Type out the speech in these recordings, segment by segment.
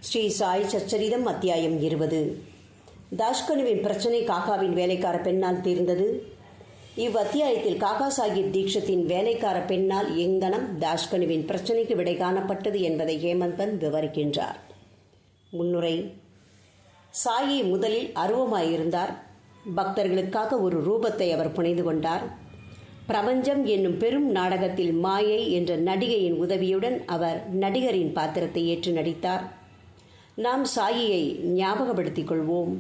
ஸ்ரீ சாய் சச்சரிதம் அத்தியாயம் 20. தாஷ்கனுவின் பிரச்சனை காகாவின் வேலைக்கார பெண்ணால் தீர்ந்தது. இவ்வத்தியாயத்தில் காகா சாஹிப் தீக்ஷத்தின் வேலைக்கார பெண்ணால் எங்கனம் தாஷ்கனுவின் பிரச்சனைக்கு விடை காணப்பட்டது என்பதை ஹேமந்தன் விவரிக்கின்றார். முன்னுரை. சாயி முதலில் அருவமாயிருந்தார். பக்தர்களுக்காக ஒரு ரூபத்தை அவர் புனைந்து கொண்டார். பிரபஞ்சம் என்னும் பெரும் நாடகத்தில் மாயை என்ற நடிகையின் உதவியுடன் அவர் நடிகரின் பாத்திரத்தை ஏற்று நடித்தார். நாம் சாயியை ஞாபகப்படுத்திக் கொள்வோம்,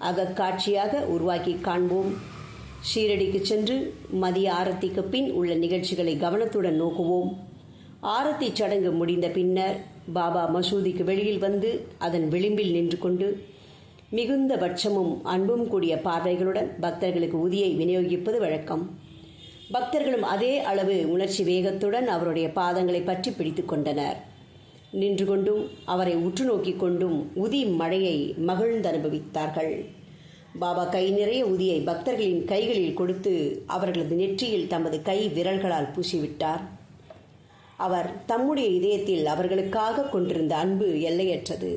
அகக்காட்சியாக உருவாக்கி காண்போம். ஷீரடிக்கு சென்று மதிய ஆரத்திக்கு பின் உள்ள நிகழ்ச்சிகளை கவனத்துடன் நோக்குவோம். ஆரத்தி சடங்கு முடிந்த பின்னர் பாபா மசூதிக்கு வெளியில் வந்து அதன் விளிம்பில் நின்று கொண்டு மிகுந்த பட்சமும் அன்பும் கூடிய பார்வைகளுடன் பக்தர்களுக்கு உதியை விநியோகிப்பது வழக்கம். பக்தர்களும் அதே அளவு உணர்ச்சி வேகத்துடன் அவருடைய பாதங்களை பற்றி பிடித்து கொண்டனர். நின்று கொண்டும் அவரை உற்று நோக்கிக் கொண்டும் உதி மழையை மகிழ்ந்து அனுபவித்தார்கள். பாபா கை நிறைய உதியை பக்தர்களின் கைகளில் கொடுத்து அவர்களது நெற்றியில் தமது கை விரல்களால் பூசிவிட்டார். அவர் தம்முடைய இதயத்தில் அவர்களுக்காக கொண்டிருந்த அன்பு எல்லையற்றது.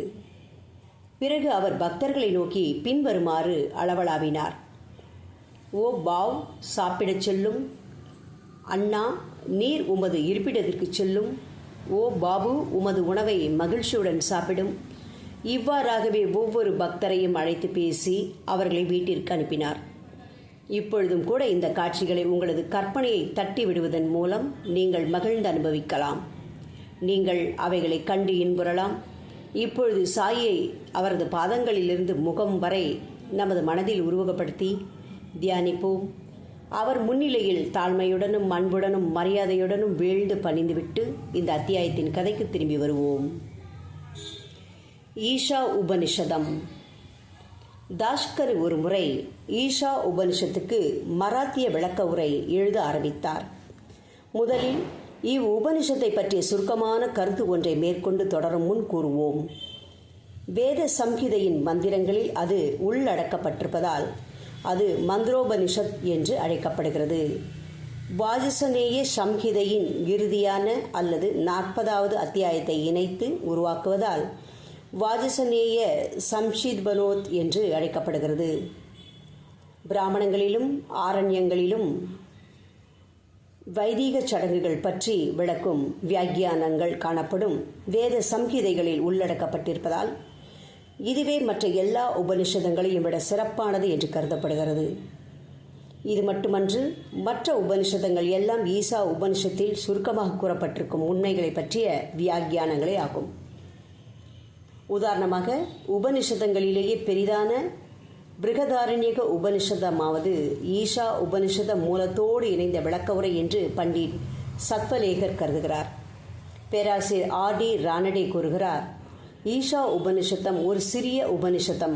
பிறகு அவர் பக்தர்களை நோக்கி பின்வருமாறு அளவளாவினார். ஓ பாவ், சாப்பிடச் செல்லும். அண்ணா, நீர் உமது இருப்பிடத்திற்கு செல்லும். ஓ பாபு, உமது உணவை மகிழ்ச்சியுடன் சாப்பிடும். இவ்வாறாகவே ஒவ்வொரு பக்தரையும் அழைத்து பேசி அவர்களை வீட்டிற்கு அனுப்பினார். இப்பொழுதும் கூட இந்த காட்சிகளை உங்களது கற்பனையை தட்டி விடுவதன் மூலம் நீங்கள் மகிழ்ந்து அனுபவிக்கலாம். நீங்கள் அவைகளை கண்டு இன்புறலாம். இப்பொழுது சாயை அவரது பாதங்களிலிருந்து முகம் வரை நமது மனதில் உருவகப்படுத்தி தியானிப்போம். அவர் முன்னிலையில் தாழ்மையுடனும் அன்புடனும் மரியாதையுடனும் வீழ்ந்து பணிந்துவிட்டு இந்த அத்தியாயத்தின் கதைக்கு திரும்பி வருவோம். ஈஷா உபனிஷதம். தாஷ்கர் ஒரு முறை ஈஷா உபனிஷத்துக்கு மராத்திய விளக்க உரை எழுத ஆரம்பித்தார். முதலில் இவ் உபனிஷத்தை பற்றிய சுருக்கமான கருத்து ஒன்றை மேற்கொண்டு தொடரும் முன் கூறுவோம். வேத சம்ஹிதையின் மந்திரங்களில் அது உள்ளடக்கப்பட்டிருப்பதால் அது மந்திரோபனிஷத் என்று அழைக்கப்படுகிறது. வாஜசநேய சம்ஹிதையின் இறுதியான அல்லது 40வது அத்தியாயத்தை இணைத்து உருவாக்குவதால் வாஜசநேய சம்ஷித்பனோத் என்று அழைக்கப்படுகிறது. பிராமணங்களிலும் ஆரண்யங்களிலும் வைதீக சடங்குகள் பற்றி விளக்கும் வியாக்கியானங்கள் காணப்படும் வேத சம்ஹிதைகளில் உள்ளடக்கப்பட்டிருப்பதால் இதுவே மற்ற எல்லா உபனிஷதங்களையும் விட சிறப்பானது என்று கருதப்படுகிறது. இது மட்டுமன்று, மற்ற உபனிஷதங்கள் எல்லாம் ஈசா உபனிஷத்தில் சுருக்கமாக கூறப்பட்டிருக்கும் உண்மைகளை பற்றிய வியாக்கியானங்களே ஆகும். உதாரணமாக, உபனிஷதங்களிலேயே பெரிதான பிருகதாரண்யக உபனிஷதமாவது ஈஷா உபனிஷத மூலத்தோடு இணைந்த விளக்க உரை என்று பண்டிட் சத்வலேகர் கருதுகிறார். பேராசிரியர் R.D. ரானடே கூறுகிறார், ஈஷா உபனிஷத்தம் ஒரு சிறிய உபனிஷத்தம்,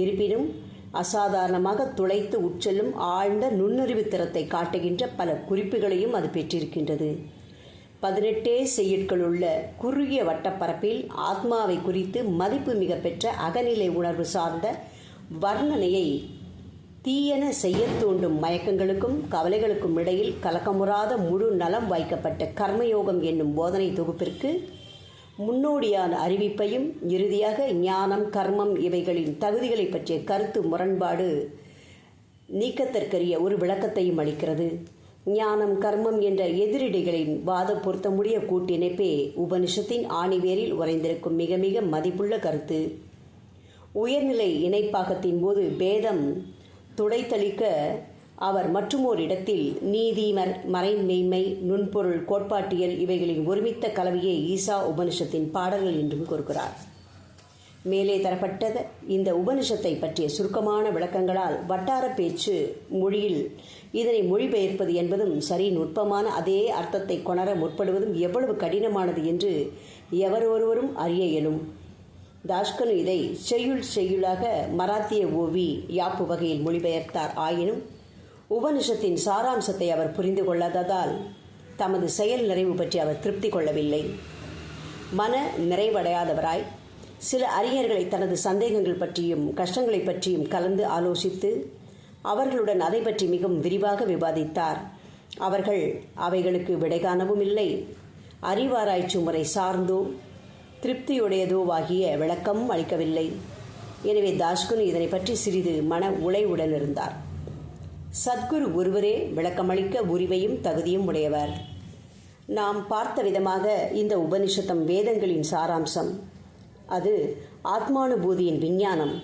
இருப்பினும் அசாதாரணமாக துளைத்து உட்செல்லும் ஆழ்ந்த நுண்ணறிவு திறத்தை காட்டுகின்ற பல குறிப்புகளையும் அது பெற்றிருக்கின்றது. 18 செய்யுட்களுள்ள குறுகிய வட்டப்பரப்பில் ஆத்மாவை குறித்து மதிப்பு மிக பெற்ற அகநிலை உணர்வு சார்ந்த வர்ணனையை தீயன செய்ய தூண்டும் மயக்கங்களுக்கும் கவலைகளுக்கும் இடையில் கலக்கமுறாத முழு நலம் வாய்க்கப்பட்ட கர்மயோகம் என்னும் போதனை தொகுப்பிற்கு முன்னோடியான அறிவிப்பையும், இறுதியாக ஞானம், கர்மம் இவைகளின் தகுதிகளை பற்றிய கருத்து முரண்பாடு நீக்கத்திற்கரிய ஒரு விளக்கத்தையும் அளிக்கிறது. ஞானம், கர்மம் என்ற எதிரிடைகளின் வாத பொருத்தமுடைய கூட்டிணைப்பே உபனிஷத்தின் ஆணிவேரில் உறைந்திருக்கும் மிக மிக மதிப்புள்ள கருத்து. உயர்நிலை இணைப்பாகத்தின் போது பேதம் துடைத்தளிக்க அவர் மற்றுமோர் இடத்தில் நீதி, மறைமெய்மை, நுண்பொருள், கோட்பாட்டியல் இவைகளின் ஒருமித்த கலவையே ஈசா உபனிஷத்தின் பாடல்கள் என்றும் கூறுகிறார். மேலே தரப்பட்டது இந்த உபனிஷத்தை பற்றிய சுருக்கமான விளக்கங்களால் வட்டார பேச்சு மொழியில் இதனை மொழிபெயர்ப்பது என்பதும் சரி நுட்பமான அதே அர்த்தத்தை கொணர முற்படுவதும் எவ்வளவு கடினமானது என்று எவரொருவரும் அறிய இயலும். தாஷ்கனு இதை செய்யுளாக மராத்திய ஓவி யாப்பு வகையில் மொழிபெயர்த்தார். ஆயினும் உபனிஷத்தின் சாராம்சத்தை அவர் புரிந்து கொள்ளாததால் தமது செயல் நிறைவு பற்றி அவர் திருப்தி கொள்ளவில்லை. மன நிறைவடையாதவராய் சில அறிஞர்களை தனது சந்தேகங்கள் பற்றியும் கஷ்டங்களை பற்றியும் கலந்து ஆலோசித்து அவர்களுடன் அதை பற்றி மிகவும் விரிவாக விவாதித்தார். அவர்கள் அவைகளுக்கு விடை காணவும் இல்லை. அறிவாராய்ச்சி முறை சார்ந்தோ திருப்தியுடையதோவாகிய விளக்கம் அளிக்கவில்லை. எனவே தாஷ்கனு இதனை பற்றி சிறிது மன உளைவுடன் இருந்தார். சத்குரு ஒருவரே விளக்கமளிக்க உரிமையும் தகுதியும் உடையவர். நாம் பார்த்த விதமாக இந்த உபனிஷத்தம் வேதங்களின் சாராம்சம். அது ஆத்மானுபூதியின் விஞ்ஞானம்.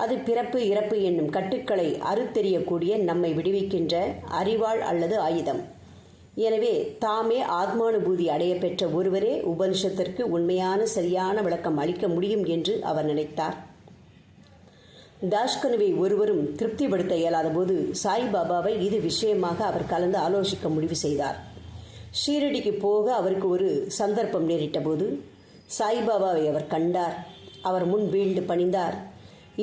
அது பிறப்பு இறப்பு என்னும் கட்டுக்களை அறுத்தெறியக்கூடிய நம்மை விடுவிக்கின்ற அறிவாள் அல்லது ஆயுதம். எனவே தாமே ஆத்மானுபூதி அடைய பெற்ற ஒருவரே உபனிஷத்திற்கு உண்மையான சரியான விளக்கம் அளிக்க முடியும் என்று அவர் நினைத்தார். தாஷ்கனுவை ஒருவரும் திருப்திப்படுத்த இயலாத போது சாய்பாபாவை இது விஷயமாக அவர் கலந்து ஆலோசிக்க முடிவு செய்தார். ஷீரடிக்கு போக அவருக்கு ஒரு சந்தர்ப்பம் நேரிட்ட போது சாய்பாபாவை அவர் கண்டார். அவர் முன் வீழ்ந்து பணிந்தார்.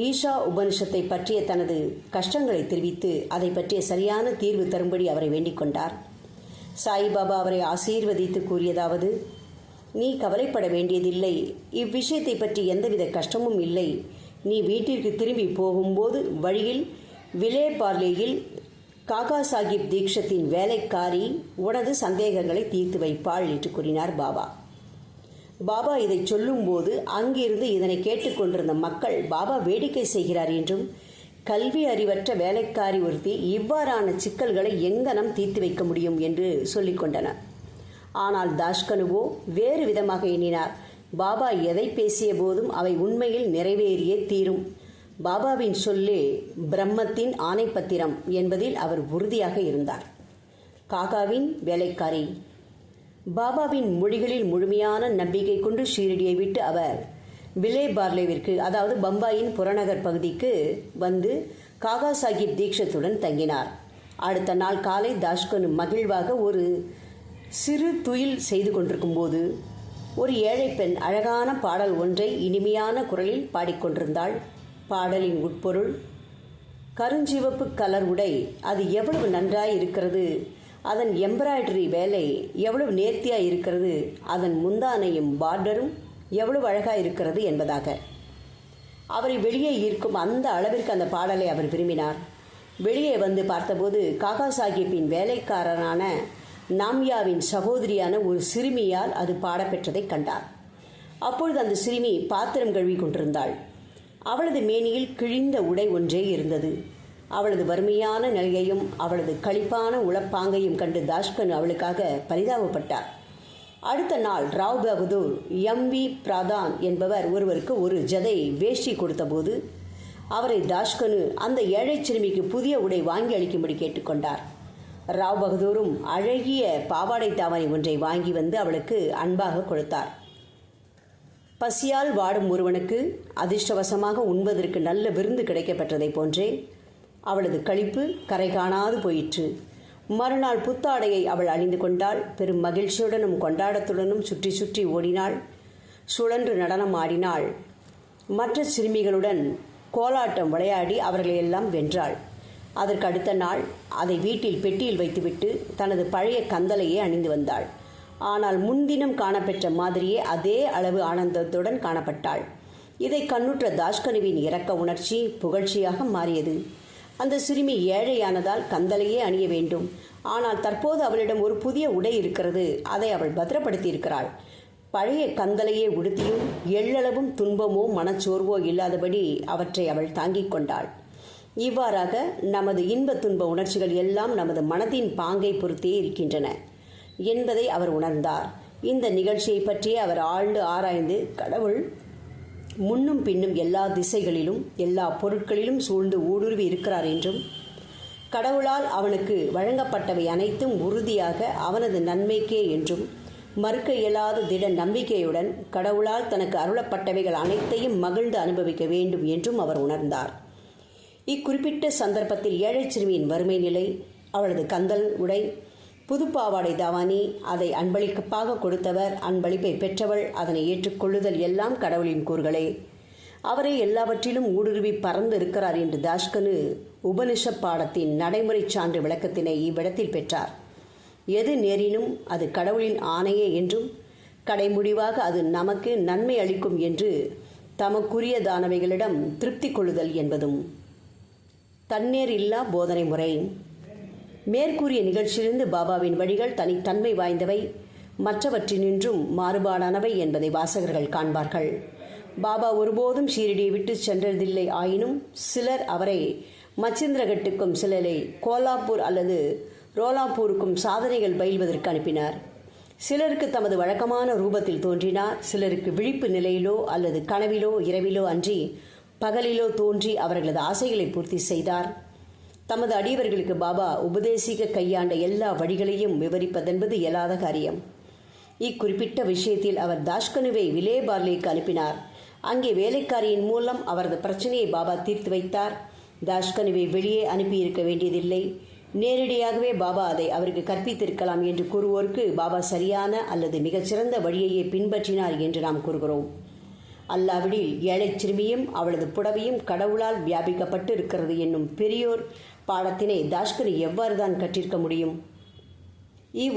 ஈஷா உபனிஷத்தை பற்றிய தனது கஷ்டங்களை தெரிவித்து அதை பற்றிய சரியான தீர்வு தரும்படி அவரை வேண்டிக் கொண்டார். சாய்பாபா அவரை ஆசீர்வதித்து கூறியதாவது: நீ கவலைப்பட வேண்டியதில்லை, இவ்விஷயத்தை பற்றி எந்தவித கஷ்டமும் இல்லை. நீ வீட்டிற்கு திரும்பி போகும்போது வழியில் விலே பார்லேயில் காகா சாஹிப் தீக்ஷத்தின் வேலைக்காரி உனது சந்தேகங்களை தீர்த்து வைப்பாள் என்று கூறினார் பாபா. பாபா இதை சொல்லும்போது அங்கிருந்து இதனை கேட்டுக்கொண்டிருந்த மக்கள் பாபா வேடிக்கை செய்கிறார் என்றும், கல்வி அறிவற்ற வேலைக்காரி ஒருத்தி இவ்வாறான சிக்கல்களை எங்கனம் தீர்த்து வைக்க முடியும் என்று சொல்லிக்கொண்டனர். ஆனால் தாஷ்கனுவோ வேறு விதமாக எண்ணினார். பாபா எதை பேசிய போதும் அவை உண்மையில் நிறைவேறியே தீரும். பாபாவின் சொல்லே பிரம்மத்தின் ஆணைப்பத்திரம் என்பதில் அவர் உறுதியாக இருந்தார். காகாவின் வேலைக்காரி. பாபாவின் மொழிகளில் முழுமையான நம்பிக்கை கொண்டு ஷீரடியை விட்டு அவர் விலே பார்லேவிற்கு, அதாவது பம்பாயின் புறநகர் பகுதிக்கு வந்து காகா சாஹிப் தீக்ஷத்துடன் தங்கினார். அடுத்த நாள் காலை தாஷ்கனு மகிழ்வாக ஒரு சிறு துயில் செய்து கொண்டிருக்கும் போது ஒரு ஏழை பெண் அழகான பாடல் ஒன்றை இனிமையான குரலில் பாடிக்கொண்டிருந்தாள். பாடலின் உட்பொருள்: கருஞ்சிவப்பு கலர் உடை, அது எவ்வளவு நன்றாய் இருக்கிறது, அதன் எம்ப்ராய்டரி வேலை எவ்வளவு நேர்த்தியாய் இருக்கிறது, அதன் முந்தானையும் பார்டரும் எவ்வளவு அழகாய் இருக்கிறது என்பதாக. அவரை வெளியே ஈர்க்கும் அந்த அளவிற்கு அந்த பாடலை அவர் விரும்பினார். வெளியே வந்து பார்த்தபோது காகா சாஹிப்பின் வேலைக்காரனான நாம்யாவின் சகோதரியான ஒரு சிறுமியால் அது பாடப்பெற்றதை கண்டார். அப்பொழுது அந்த சிறுமி பாத்திரம் கழுவி கொண்டிருந்தாள். அவளது மேனியில் கிழிந்த உடை ஒன்றே இருந்தது. அவளது வறுமையான நிலையையும் அவளது களிப்பான உளப்பாங்கையும் கண்டு தாஷ்கனு அவளுக்காக பரிதாபப்பட்டார். அடுத்த நாள் ராவ் பகதூர் எம்.வி. பிரதான் என்பவர் ஒருவருக்கு ஒரு ஜதை வேஷ்டி கொடுத்தபோது அவரை தாஷ்கனு அந்த ஏழை சிறுமிக்கு புதிய உடை வாங்கி அளிக்கும்படி கேட்டுக்கொண்டார். ராவ் பகதூரும் அழகிய பாவாடை தாவணி ஒன்றை வாங்கி வந்து அவளுக்கு அன்பாக கொடுத்தார். பசியால் வாடும் ஒருவனுக்கு அதிர்ஷ்டவசமாக உண்பதற்கு நல்ல விருந்து கிடைக்கப்பெற்றதை போன்றே அவளது களிப்பு கரை காணாது போயிற்று. மறுநாள் புத்தாடையை அவள் அணிந்து கொண்டாள். பெரும் மகிழ்ச்சியுடனும் கொண்டாட்டத்துடனும் சுற்றி சுற்றி ஓடினாள். சுழன்று நடனம் ஆடினாள். மற்ற சிறுமிகளுடன் கோலாட்டம் விளையாடி அவர்களையெல்லாம் வென்றாள். அதற்கு அடுத்த நாள் அதை வீட்டில் பெட்டியில் வைத்துவிட்டு தனது பழைய கந்தலையே அணிந்து வந்தாள். ஆனால் முன்தினம் காணப்பெற்ற மாதிரியே அதே அளவு ஆனந்தத்துடன் காணப்பட்டாள். இதை கண்ணுற்ற தாஷ்கனுவின் இரக்க உணர்ச்சி புகழ்ச்சியாக மாறியது. அந்த சிறுமி ஏழையானதால் கந்தலையே அணிய வேண்டும். ஆனால் தற்போது அவளிடம் ஒரு புதிய உடை இருக்கிறது. அதை அவள் பத்திரப்படுத்தி இருக்கிறாள். பழைய கந்தலையே உடுத்தியும் எள்ளளவும் துன்பமோ மனச்சோர்வோ இல்லாதபடி அவற்றை அவள் தாங்கிக் கொண்டாள். இவ்வாறாக நமது இன்ப துன்ப உணர்ச்சிகள் எல்லாம் நமது மனதின் பாங்கை பொறுத்தே இருக்கின்றன என்பதை அவர் உணர்ந்தார். இந்த நிகழ்ச்சியை பற்றியே அவர் ஆழ்ந்து ஆராய்ந்து, கடவுள் முன்னும் பின்னும் எல்லா திசைகளிலும் எல்லா பொருட்களிலும் சூழ்ந்து ஊடுருவி இருக்கிறார் என்றும், கடவுளால் அவனுக்கு வழங்கப்பட்டவை அனைத்தும் உறுதியாக அவனது நன்மைக்கே என்றும் மறுக்க இயலாத திட நம்பிக்கையுடன் கடவுளால் தனக்கு அருளப்பட்டவைகள் அனைத்தையும் மகிழ்ந்து அனுபவிக்க வேண்டும் என்றும் அவர் உணர்ந்தார். இக்குறிப்பிட்ட சந்தர்ப்பத்தில் ஏழை சிறுமியின் வறுமை நிலை, அவளது கந்தல் உடை, புதுப்பாவாடை தாவானி, அதை அன்பளிப்பாக கொடுத்தவர், அன்பளிப்பை பெற்றவள், அதனை ஏற்றுக்கொள்ளுதல் எல்லாம் கடவுளின் கூறுகளே. அவரை எல்லாவற்றிலும் ஊடுருவி பறந்து இருக்கிறார் என்று தாஷ்கனு உபனிஷத் பாடத்தின் நடைமுறை சான்று விளக்கத்தினை இவ்விடத்தில் பெற்றார். எது நேரினும் அது கடவுளின் ஆணையே என்றும், கடைமுடிவாக அது நமக்கு நன்மை அளிக்கும் என்று தமக்குரியதானவைகளிடம் திருப்தி கொள்ளுதல் என்பதும். தன்னேர் இல்லா போதனை முறை. மேற்கூறிய நிகழ்ச்சியிலிருந்து பாபாவின் வழிகள் தனித்தன்மை வாய்ந்தவை, மற்றவற்றினின்றும் மாறுபாடானவை என்பதை வாசகர்கள் காண்பார்கள். பாபா ஒருபோதும் ஷீரடியை விட்டு சென்றதில்லை. ஆயினும் சிலர் அவரை மச்சிந்திரகட்டுக்கும் சிலரை கோலாப்பூர் அல்லது ரோலாப்பூருக்கும் சாதனைகள் பயில்வதற்கு அனுப்பினார். சிலருக்கு தமது வழக்கமான ரூபத்தில் தோன்றினார். சிலருக்கு விழிப்பு நிலையிலோ அல்லது கனவிலோ இரவிலோ அன்றி பகலிலோ தோன்றி அவர்களது ஆசைகளை பூர்த்தி செய்தார். தமது அடியவர்களுக்கு பாபா உபதேசிக்க கையாண்ட எல்லா வழிகளையும் விவரிப்பதென்பது இயலாத காரியம். இக்குறிப்பிட்ட விஷயத்தில் அவர் தாஷ்கனுவை விலேபார்லேக்கு அனுப்பினார். அங்கே வேலைக்காரியின் மூலம் அவரது பிரச்சனையை பாபா தீர்த்து வைத்தார். தாஷ்கனுவை வெளியே அனுப்பியிருக்க வேண்டியதில்லை. நேரடியாகவே பாபா அதை அவருக்கு கற்பித்திருக்கலாம் என்று கூறுவோருக்கு பாபா சரியான அல்லது மிகச்சிறந்த வழியையே பின்பற்றினார் என்று நாம் கூறுகிறோம். அல்லாவிடில் ஏழை சிறுமியும் அவளது புடவையும் கடவுளால் வியாபிக்கப்பட்டு இருக்கிறது என்னும் பெரியோர் பாடத்தினை தாஷ்கனு எவ்வாறு தான் கற்றிருக்க முடியும்?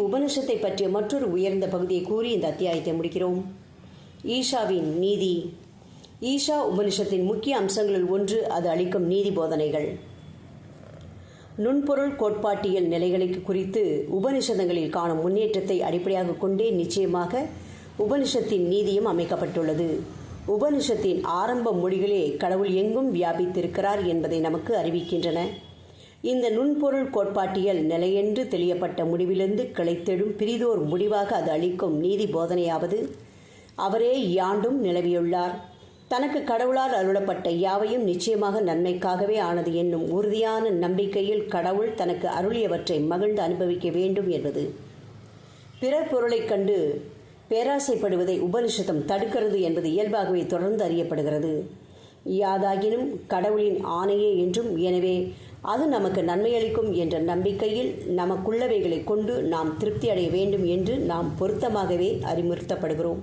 உபனிஷத்தை பற்றிய மற்றொரு உயர்ந்த பகுதியை கூறி இந்த அத்தியாயத்தை முடிக்கிறோம். ஈஷாவின் நீதி. ஈஷா உபனிஷத்தின் முக்கிய அம்சங்களில் ஒன்று அது அளிக்கும் நீதி போதனைகள். நுண்பொருள் கோட்பாட்டியல் நிலைகளை குறித்து உபனிஷதங்களில் காணும் முன்னேற்றத்தை அடிப்படையாக கொண்டே நிச்சயமாக உபனிஷத்தின் நீதியும் அமைக்கப்பட்டுள்ளது. உபனிஷத்தின் ஆரம்ப மொழிகளே கடவுள் எங்கும் வியாபித்திருக்கிறார் என்பதை நமக்கு அறிவிக்கின்றன. இந்த நுண்பொருள் கோட்பாட்டியல் நிலையென்று தெளியப்பட்ட முடிவிலிருந்து கிளைத்தெடும் பிரிதோர் முடிவாக அது அளிக்கும் நீதி போதனையாவது, அவரே யாண்டும் நிலவியுள்ளார். தனக்கு கடவுளால் அருளப்பட்ட யாவையும் நிச்சயமாக நன்மைக்காகவே ஆனது என்னும் உறுதியான நம்பிக்கையில் கடவுள் தனக்கு அருளியவற்றை மகிழ்ந்து அனுபவிக்க வேண்டும் என்பது. பிறர் பொருளைக் கண்டு பேராசைப்படுவதை உபனிஷதம் தடுக்கிறது என்பது இயல்பாகவே தொடர்ந்து அறியப்படுகிறது. யாதாகினும் கடவுளின் ஆணையே என்றும், எனவே அது நமக்கு நன்மையளிக்கும் என்ற நம்பிக்கையில் நமக்குள்ளவைகளை கொண்டு நாம் திருப்தி அடைய வேண்டும் என்று நாம் பொருத்தமாகவே அறிவுறுத்தப்படுகிறோம்.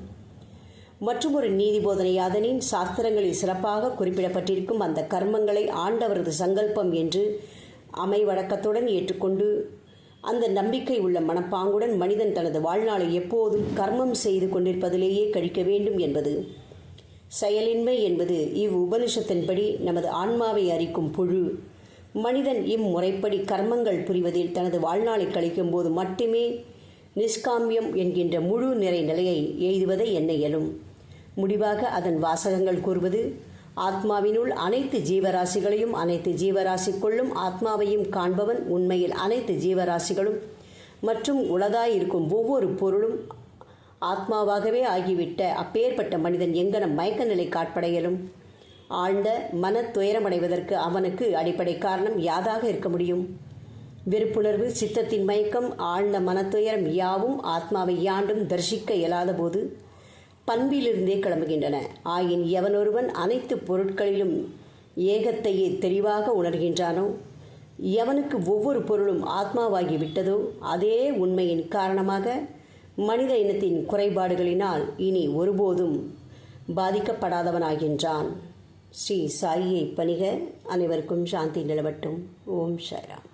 மற்றொரு நீதி போதனையாதனின் சாஸ்திரங்களில் சிறப்பாக குறிப்பிடப்பட்டிருக்கும் அந்த கர்மங்களை ஆண்டவரது சங்கல்பம் என்று அமைவழக்கத்துடன் ஏற்றுக்கொண்டு அந்த நம்பிக்கை உள்ள மனப்பாங்குடன் மனிதன் தனது வாழ்நாளை எப்போதும் கர்மம் செய்து கொண்டிருப்பதிலேயே கழிக்க வேண்டும் என்பது. செயலின்மை என்பது உபனிஷத்தின்படி நமது ஆன்மாவை அரிக்கும் புழு. மனிதன் இம்முறைப்படி கர்மங்கள் புரிவதில் தனது வாழ்நாளை கழிக்கும் போது மட்டுமே நிஷ்காமியம் என்கின்ற முழு நிறை நிலையை எய்துவதை எண்ண இயலும். முடிவாக அதன் வாசகங்கள் கூறுவது, ஆத்மாவினுள் அனைத்து ஜீவராசிகளையும் அனைத்து ஜீவராசிக்குள்ளும் ஆத்மாவையும் காண்பவன் உண்மையில் அனைத்து ஜீவராசிகளும் மற்றும் உளதாயிருக்கும் ஒவ்வொரு பொருளும் ஆத்மாவாகவே ஆகிவிட்ட அப்பேற்பட்ட மனிதன் எங்கனம் மயக்க நிலை காட்படையலும். ஆழ்ந்த மன துயரமடைவதற்கு அவனுக்கு அடிப்படை காரணம் யாதாக இருக்க முடியும்? வெறுப்புணர்வு, சித்தத்தின் மயக்கம், ஆழ்ந்த மனத்துயரம் யாவும் ஆத்மாவை யாண்டும் தரிசிக்க இயலாத போது பண்பிலிருந்தே கிளம்புகின்றன. ஆயின் எவனொருவன் அனைத்து பொருட்களிலும் ஏகத்தையே தெளிவாக உணர்கின்றானோ, எவனுக்கு ஒவ்வொரு பொருளும் ஆத்மாவாகி விட்டதோ, அதே உண்மையின் காரணமாக மனித இனத்தின் குறைபாடுகளினால் இனி ஒருபோதும் பாதிக்கப்படாதவனாகின்றான். ஸ்ரீ சாயியை பணிக. அனைவருக்கும் சாந்தி நிலவட்டும். ஓம் சாய்ராம்.